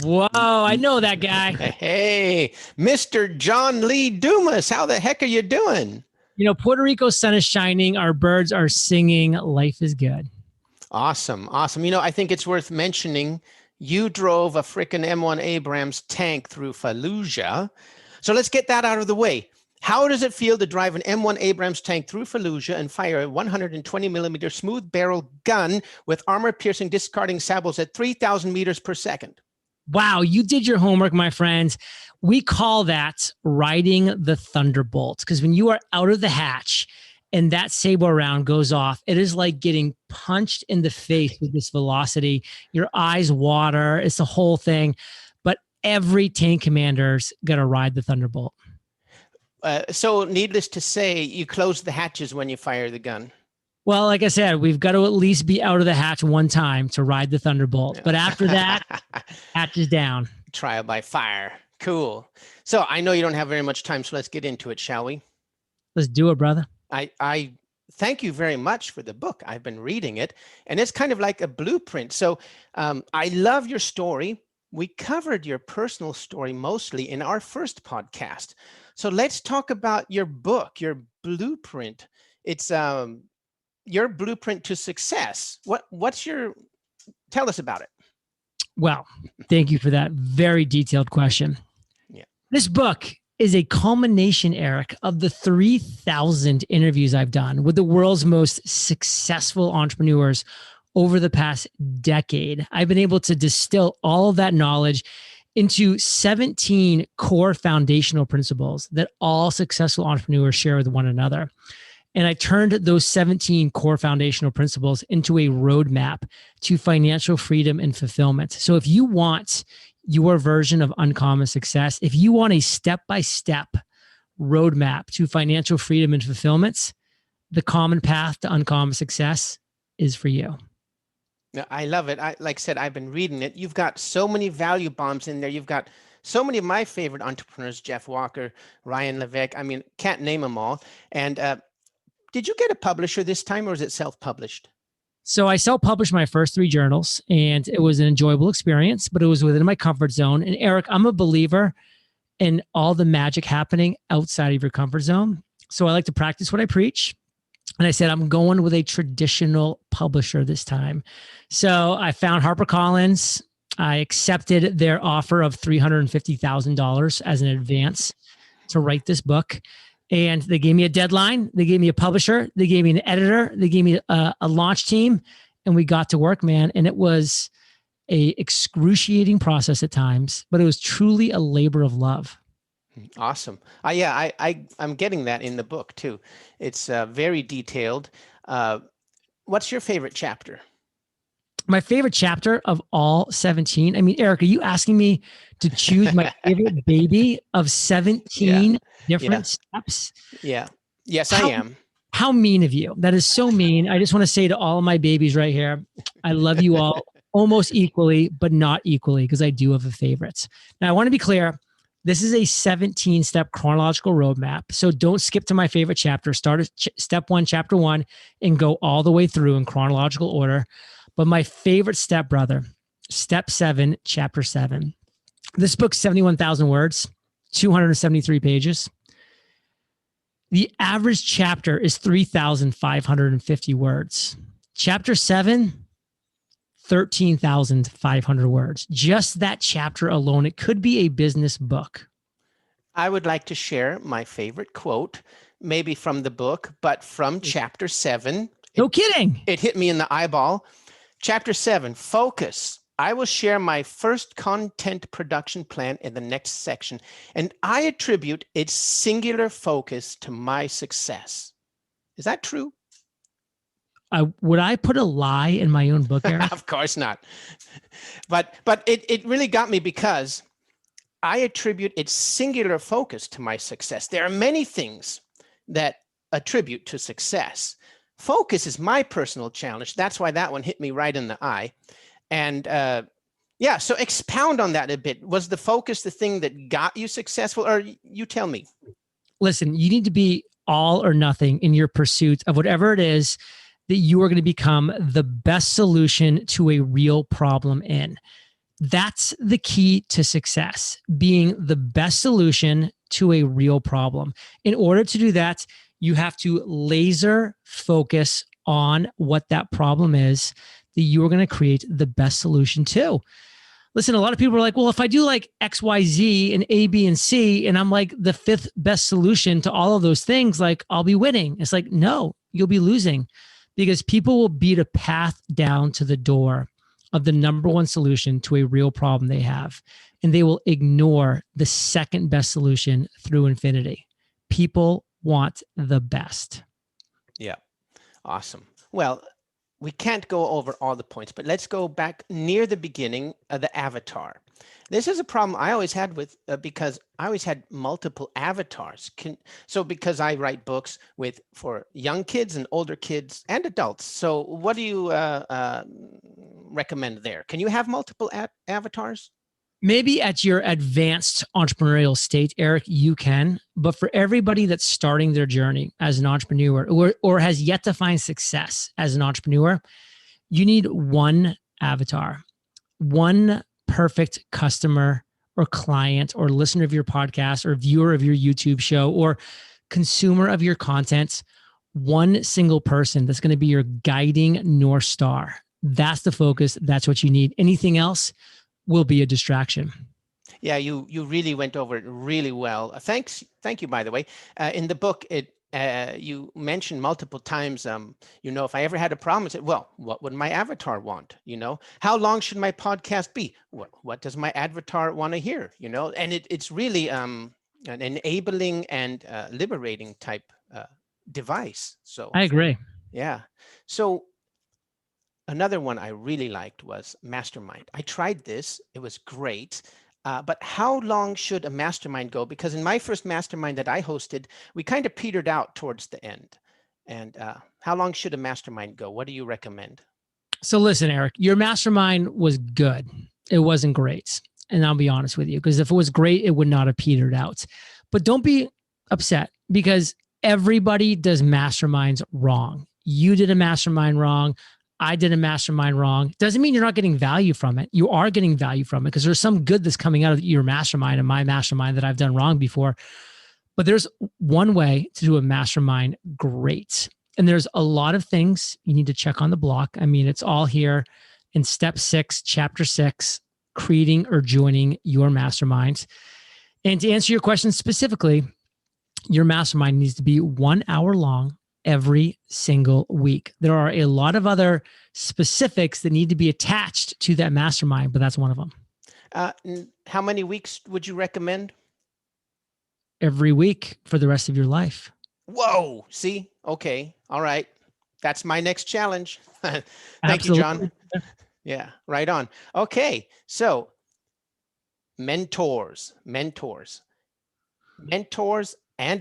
Whoa, I know that guy. Hey, Mr. John Lee Dumas, how the heck are you doing? Puerto Rico's sun is shining. Our birds are singing. Life is good. Awesome, awesome. I think it's worth mentioning you drove a frickin' M1 Abrams tank through Fallujah. So let's get that out of the way. How does it feel to drive an M1 Abrams tank through Fallujah and fire a 120 millimeter smooth barrel gun with armor-piercing discarding sables at 3,000 meters per second? Wow, you did your homework, my friends. We call that riding the thunderbolt, because when you are out of the hatch and that saber round goes off, it is like getting punched in the face with this velocity. Your eyes water. It's the whole thing. But every tank commander's going to ride the thunderbolt. So needless to say, you close the hatches when you fire the gun. Well, like I said, we've got to at least be out of the hatch one time to ride the thunderbolt. Yeah. But after that, hatch is down. Trial by fire. Cool. So I know you don't have very much time, so let's get into it, shall we? Let's do it, brother. I thank you very much for the book. I've been reading it, and it's kind of like a blueprint. So I love your story. We covered your personal story mostly in our first podcast. So let's talk about your book, your blueprint. It's your blueprint to success. Tell us about it. Well, thank you for that very detailed question. Yeah. This book is a culmination, Eric, of the 3,000 interviews I've done with the world's most successful entrepreneurs over the past decade. I've been able to distill all of that knowledge into 17 core foundational principles that all successful entrepreneurs share with one another. And I turned those 17 core foundational principles into a roadmap to financial freedom and fulfillment. So if you want your version of uncommon success, if you want a step-by-step roadmap to financial freedom and fulfillment, the common path to uncommon success is for you. I love it. Like I said, I've been reading it. You've got so many value bombs in there. You've got so many of my favorite entrepreneurs, Jeff Walker, Ryan Levesque. I mean, can't name them all. And did you get a publisher this time, or is it self-published? So I self-published my first 3 journals, and it was an enjoyable experience, but it was within my comfort zone. And Eric, I'm a believer in all the magic happening outside of your comfort zone. So I like to practice what I preach. And I said, I'm going with a traditional publisher this time. So I found HarperCollins. I accepted their offer of $350,000 as an advance to write this book. And they gave me a deadline. They gave me a publisher. They gave me an editor. They gave me a launch team. And we got to work, man. And it was an excruciating process at times, but it was truly a labor of love. Awesome. Yeah, I'm getting that in the book too. It's very detailed. What's your favorite chapter? My favorite chapter of all 17. I mean, Eric, are you asking me to choose my favorite baby of 17 different steps? Yeah. Yes, I am. How mean of you. That is so mean. I just want to say to all of my babies right here, I love you all almost equally, but not equally, because I do have a favorite. Now, I want to be clear. This is a 17-step chronological roadmap. So don't skip to my favorite chapter. Start at step 1, chapter 1, and go all the way through in chronological order. But my favorite step, brother, step 7, chapter 7. This book's 71,000 words, 273 pages. The average chapter is 3,550 words. Chapter 7, 13,500 words. Just that chapter alone, it could be a business book. I would like to share my favorite quote, maybe from the book, but from chapter 7. No kidding. It hit me in the eyeball. Chapter 7, focus. I will share my first content production plan in the next section, and I attribute its singular focus to my success. Is that true? Would I put a lie in my own book, Eric? Of course not. But it really got me, because I attribute its singular focus to my success. There are many things that attribute to success. Focus is my personal challenge. That's why that one hit me right in the eye. And yeah, so expound on that a bit. Was the focus the thing that got you successful, or you tell me? Listen, you need to be all or nothing in your pursuit of whatever it is that you are going to become the best solution to a real problem in. That's the key to success, being the best solution to a real problem. In order to do that, you have to laser focus on what that problem is that you're going to create the best solution to. Listen, a lot of people are like, well, if I do like X, Y, Z and A, B, and C, and I'm like the fifth best solution to all of those things, like I'll be winning. It's like, no, you'll be losing, because people will beat a path down to the door of the number one solution to a real problem they have. And they will ignore the second best solution through infinity. People want the best. Yeah. Awesome. Well, we can't go over all the points, but let's go back near the beginning of the avatar. This is a problem I always had with, because I always had multiple avatars. So because I write books for young kids and older kids and adults. So what do you recommend there? Can you have multiple avatars? Maybe at your advanced entrepreneurial state, Eric, you can. But for everybody that's starting their journey as an entrepreneur or has yet to find success as an entrepreneur, you need one avatar, one perfect customer or client or listener of your podcast or viewer of your YouTube show or consumer of your content, one single person that's going to be your guiding North Star. That's the focus. That's what you need. Anything else will be a distraction. Yeah, you really went over it really well. Thank you, by the way. In the book, you mentioned multiple times, if I ever had a problem, I said, well, what would my avatar want? How long should my podcast be? What does my avatar want to hear? And it's really an enabling and liberating type device. So I agree. Yeah. So another one I really liked was Mastermind. I tried this. It was great. But how long should a mastermind go? Because in my first mastermind that I hosted, we kind of petered out towards the end. And how long should a mastermind go? What do you recommend? So listen, Eric, your mastermind was good. It wasn't great. And I'll be honest with you, because if it was great, it would not have petered out. But don't be upset, because everybody does masterminds wrong. You did a mastermind wrong. I did a mastermind wrong. Doesn't mean you're not getting value from it. You are getting value from it, because there's some good that's coming out of your mastermind and my mastermind that I've done wrong before. But there's one way to do a mastermind great. And there's a lot of things you need to check on the block. I mean, it's all here in step 6, chapter 6, creating or joining your mastermind. And to answer your question specifically, your mastermind needs to be 1 hour long every single week. There are a lot of other specifics that need to be attached to that mastermind, but that's one of them. How many weeks would you recommend? Every week for the rest of your life. Whoa. See? Okay. All right. That's my next challenge. Thank Absolutely. you, John. Yeah, right on. Okay. So mentors and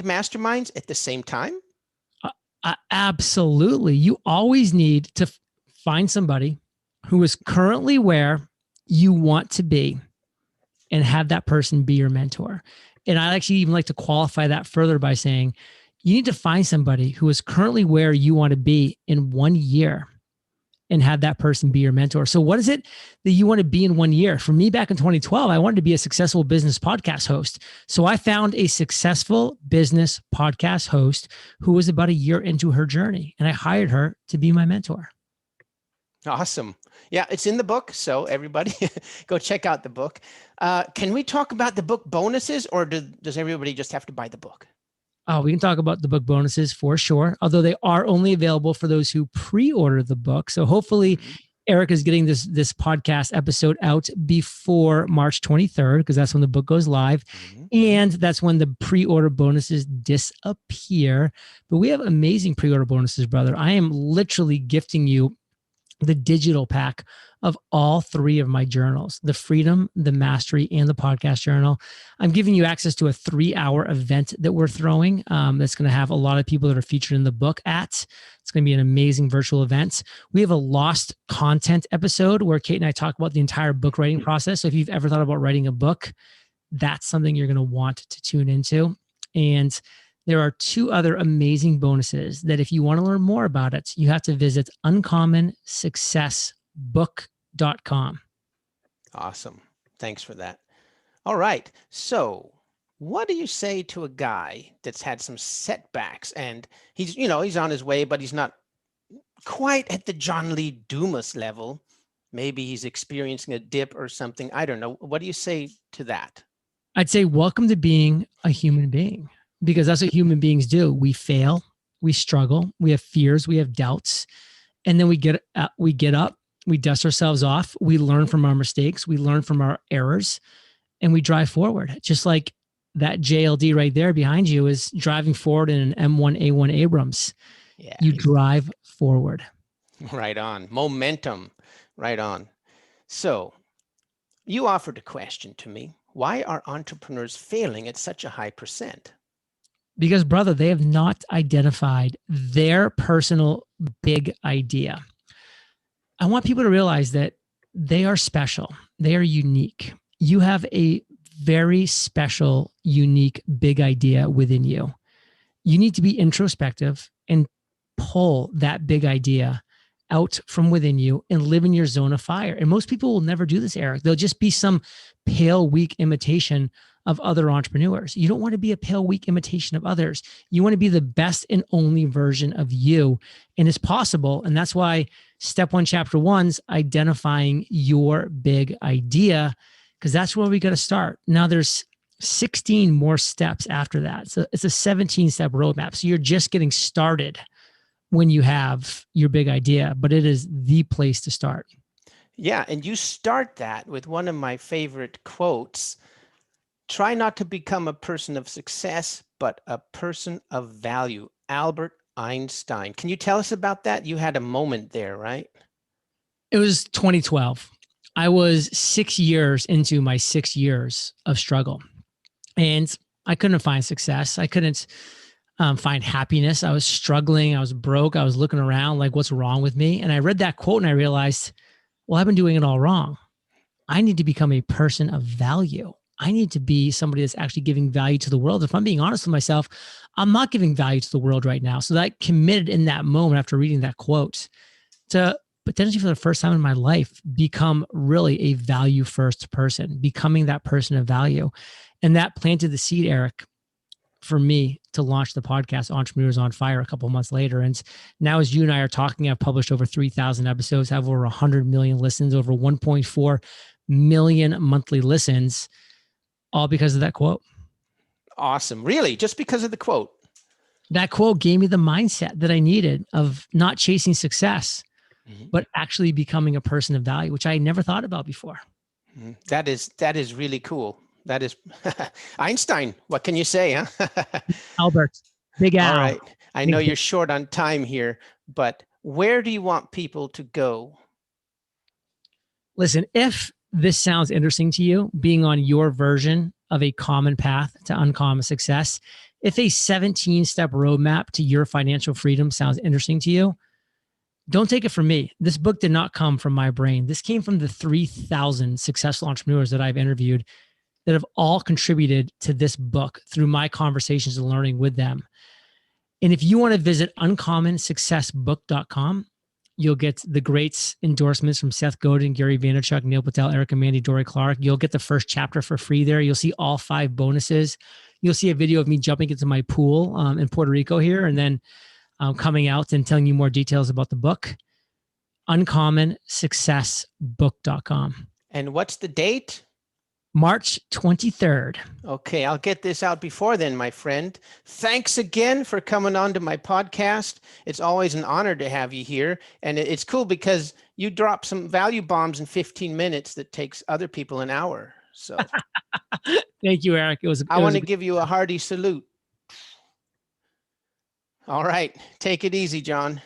masterminds at the same time? Absolutely. You always need to find somebody who is currently where you want to be and have that person be your mentor. And I actually even like to qualify that further by saying you need to find somebody who is currently where you want to be in 1 year and have that person be your mentor. So what is it that you want to be in 1 year? For me, back in 2012, I wanted to be a successful business podcast host. So I found a successful business podcast host who was about a year into her journey, and I hired her to be my mentor. Awesome. Yeah, it's in the book. So everybody go check out the book. Can we talk about the book bonuses, or does everybody just have to buy the book? Oh, we can talk about the book bonuses for sure, although they are only available for those who pre-order the book. So hopefully Eric is getting this podcast episode out before March 23rd, because that's when the book goes live. And that's when the pre-order bonuses disappear. But we have amazing pre-order bonuses, brother. I am literally gifting you the digital pack of all 3 of my journals, the Freedom, the Mastery, and the Podcast Journal. I'm giving you access to a 3-hour event that we're throwing that's going to have a lot of people that are featured in the book at. It's going to be an amazing virtual event. We have a lost content episode where Kate and I talk about the entire book writing process. So if you've ever thought about writing a book, that's something you're going to want to tune into. And there are 2 other amazing bonuses that if you want to learn more about it, you have to visit uncommonsuccessbook.com. Awesome. Thanks for that. All right. So what do you say to a guy that's had some setbacks and he's on his way, but he's not quite at the John Lee Dumas level? Maybe he's experiencing a dip or something. I don't know. What do you say to that? I'd say welcome to being a human being, because that's what human beings do. We fail, we struggle, we have fears, we have doubts, and then we get up, we dust ourselves off, we learn from our mistakes, we learn from our errors, and we drive forward. Just like that JLD right there behind you is driving forward in an M1A1 Abrams. Yeah. You drive forward. Right on. Momentum. Right on. So you offered a question to me. Why are entrepreneurs failing at such a high percent? Because, brother, they have not identified their personal big idea. I want people to realize that they are special. They are unique. You have a very special, unique, big idea within you. You need to be introspective and pull that big idea out from within you and live in your zone of fire. And most people will never do this, Eric. They'll just be some pale, weak imitation of other entrepreneurs. You don't want to be a pale, weak imitation of others. You want to be the best and only version of you. And it's possible. And that's why step one, chapter one's identifying your big idea, because that's where we got to start. Now there's 16 more steps after that. So it's a 17-step roadmap. So you're just getting started when you have your big idea, but it is the place to start. Yeah. And you start that with one of my favorite quotes. Try not to become a person of success, but a person of value. Albert Einstein. Can you tell us about that? You had a moment there, right? It was 2012. I was 6 years into my 6 years of struggle, and I couldn't find success. I couldn't find happiness. I was struggling. I was broke. I was looking around like, what's wrong with me? And I read that quote and I realized, well, I've been doing it all wrong. I need to become a person of value. I need to be somebody that's actually giving value to the world. If I'm being honest with myself, I'm not giving value to the world right now. So I committed in that moment after reading that quote to potentially for the first time in my life, become really a value first person, becoming that person of value. And that planted the seed, Eric, for me to launch the podcast Entrepreneurs on Fire a couple of months later. And now as you and I are talking, I've published over 3,000 episodes, have over 100 million listens, over 1.4 million monthly listens, all because of that quote. Awesome. Really? Just because of the quote? That quote gave me the mindset that I needed of not chasing success, but actually becoming a person of value, which I never thought about before. That is really cool. That is Einstein. What can you say, huh? Albert, Big Al. All right. I know you're short on time here, but where do you want people to go? Listen, if this sounds interesting to you, being on your version of a common path to uncommon success, if a 17-step roadmap to your financial freedom sounds interesting to you, don't take it from me. This book did not come from my brain. This came from the 3,000 successful entrepreneurs that I've interviewed that have all contributed to this book through my conversations and learning with them. And if you want to visit uncommonsuccessbook.com, you'll get the great endorsements from Seth Godin, Gary Vaynerchuk, Neil Patel, Erica Mandy, Dory Clark. You'll get the first chapter for free there. You'll see all 5 bonuses. You'll see a video of me jumping into my pool in Puerto Rico here, and then coming out and telling you more details about the book. uncommonsuccessbook.com. And what's the date? March 23rd. Okay, I'll get this out before then, my friend. Thanks again for coming on to my podcast. It's always an honor to have you here. And it's cool because you drop some value bombs in 15 minutes that takes other people an hour. So thank you, Eric. I want to give you a hearty salute. All right, take it easy, John.